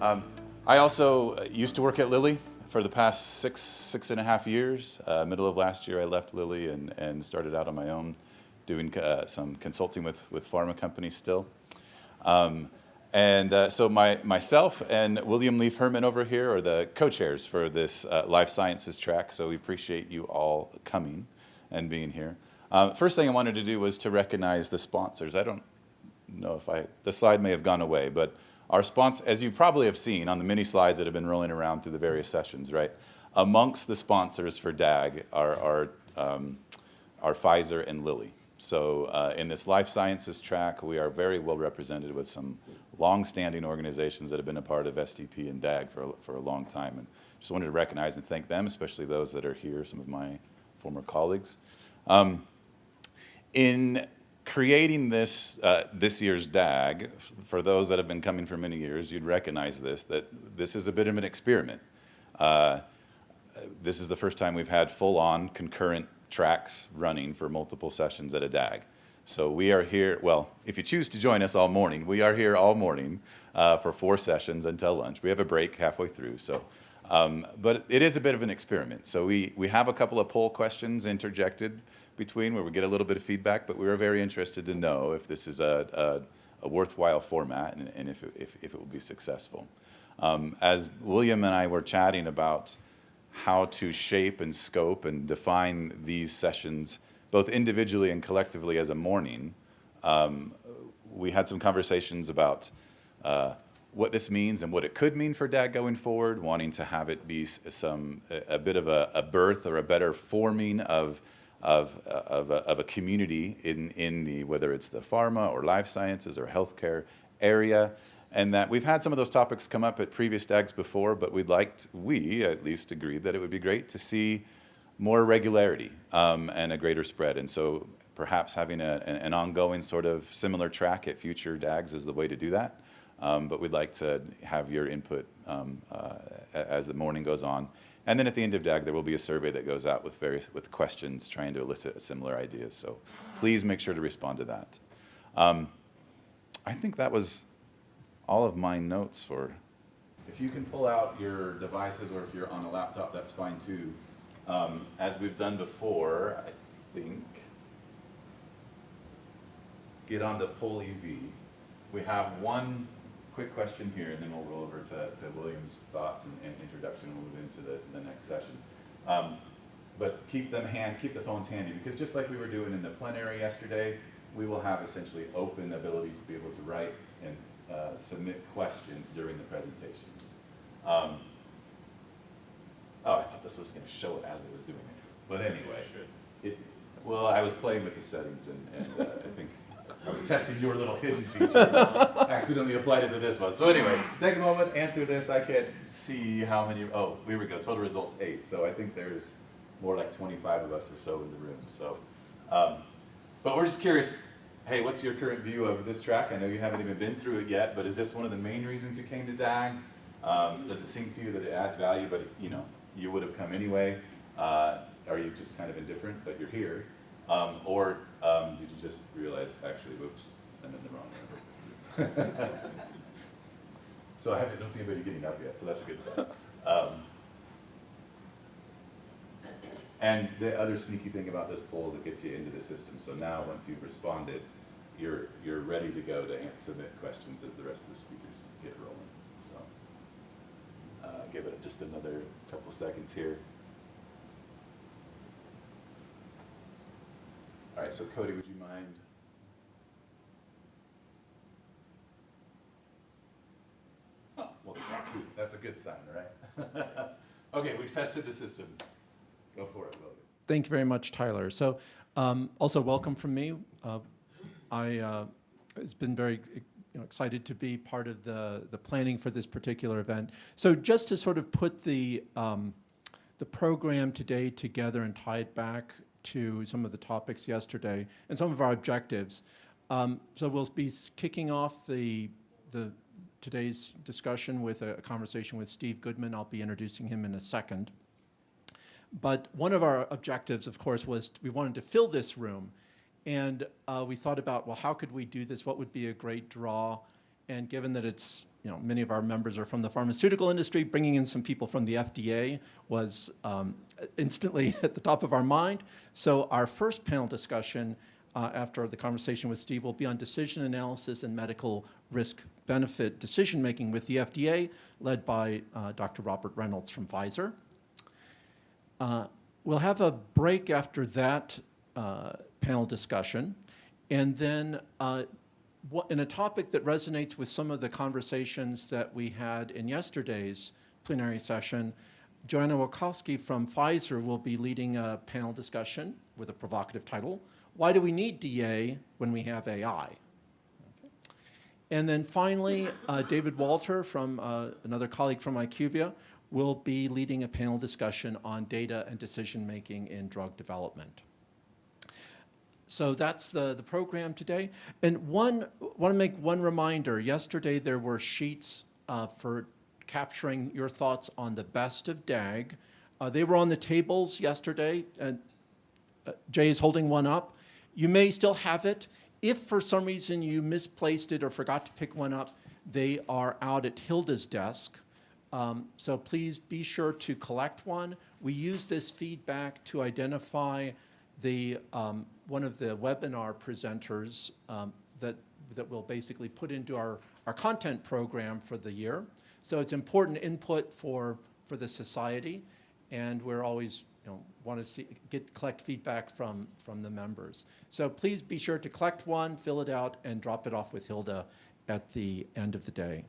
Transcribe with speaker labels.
Speaker 1: I also used to work at Lilly for the past six and a half years. Middle of last year, I left Lilly and started out on my own, doing some consulting with pharma companies still. So myself and William Leaf Herrmann over here are the co-chairs for this life sciences track. So we appreciate you all coming and being here. First thing I wanted to do was to recognize the sponsors. I don't know if the slide may have gone away, but our sponsors, as you probably have seen on the mini slides that have been rolling around through the various sessions, right? Amongst the sponsors for DAG are Pfizer and Lilly. So in this life sciences track, we are very well represented with some long-standing organizations that have been a part of STP and DAG for a long time. And just wanted to recognize and thank them, especially those that are here, some of my former colleagues. In creating this year's DAG, for those that have been coming for many years, you'd recognize that this is a bit of an experiment. This is the first time we've had full-on concurrent tracks running for multiple sessions at a DAG. So we are here, well, if you choose to join us all morning, we are here all morning for 4 sessions until lunch. We have a break halfway through, so. But it is a bit of an experiment. So we have a couple of poll questions interjected between where we get a little bit of feedback, but we are very interested to know if this is a worthwhile format and if it will be successful. As William and I were chatting about how to shape and scope and define these sessions, both individually and collectively as a morning, we had some conversations about what this means and what it could mean for DAG going forward, wanting to have it be a bit of a birth or a better forming of a community in the, whether it's the pharma or life sciences or healthcare area. And that we've had some of those topics come up at previous DAGs before, but we at least agreed that it would be great to see more regularity and a greater spread. And so perhaps having an ongoing sort of similar track at future DAGs is the way to do that. But we'd like to have your input as the morning goes on. And then at the end of DAG, there will be a survey that goes out with questions trying to elicit similar ideas. So please make sure to respond to that. I think that was all of my notes for. If you can pull out your devices, or if you're on a laptop, that's fine too. As we've done before, I think, get on the poll EV. We have one quick question here, and then we'll roll over to William's thoughts and introduction, and we'll move into the next session. But keep the phones handy, because just like we were doing in the plenary yesterday, we will have essentially open ability to be able to write and submit questions during the presentation. Oh, I thought this was going to show it as it was doing it. But anyway, well, I was playing with the settings, and I think I was testing your little hidden feature. Accidentally applied it to this one. So anyway, take a moment, answer this. I can't see how many. Oh, here we go. Total results 8. So I think there's more like 25 of us or so in the room. So, but we're just curious. Hey, what's your current view of this track? I know you haven't even been through it yet, but is this one of the main reasons you came to DAG? Does it seem to you that it adds value, but you would have come anyway? Are you just kind of indifferent, but you're here? Or did you just realize, actually, whoops, I'm in the wrong room? So I don't see anybody getting up yet, so that's a good sign. And the other sneaky thing about this poll is it gets you into the system. So now, once you've responded, you're ready to go to submit questions as the rest of the speakers get rolling. So give it just another couple seconds here. All right, so Cody, would you mind? Oh, well, the top 2. That's a good sign, right? Okay, we've tested the system. Go for it, William.
Speaker 2: Thank you very much, Tyler. So also welcome from me. It's been very excited to be part of the planning for this particular event. So just to sort of put the program today together and tie it back to some of the topics yesterday and some of our objectives. So we'll be kicking off today's discussion with a conversation with Steve Goodman. I'll be introducing him in a second. But one of our objectives, of course, was we wanted to fill this room. And we thought about, well, how could we do this? What would be a great draw? And given that it's many of our members are from the pharmaceutical industry. Bringing in some people from the FDA was instantly at the top of our mind. So our first panel discussion after the conversation with Steve will be on decision analysis and medical risk benefit decision making with the FDA, led by Dr. Robert Reynolds from Pfizer. We'll have a break after that panel discussion, and then in a topic that resonates with some of the conversations that we had in yesterday's plenary session, Joanna Wachowski from Pfizer will be leading a panel discussion with a provocative title, Why Do We Need DA When We Have AI? Okay. And then finally, David Walter, from another colleague from IQVIA, will be leading a panel discussion on data and decision-making in drug development. So that's the program today. And want to make one reminder. Yesterday there were sheets for capturing your thoughts on the best of DAG. They were on the tables yesterday, and Jay is holding one up. You may still have it. If for some reason you misplaced it or forgot to pick one up, they are out at Hilda's desk. So please be sure to collect one. We use this feedback to identify the one of the webinar presenters that we'll basically put into our content program for the year. So it's important input for the society, and we're always want to collect feedback from the members. So please be sure to collect one, fill it out, and drop it off with Hilda at the end of the day.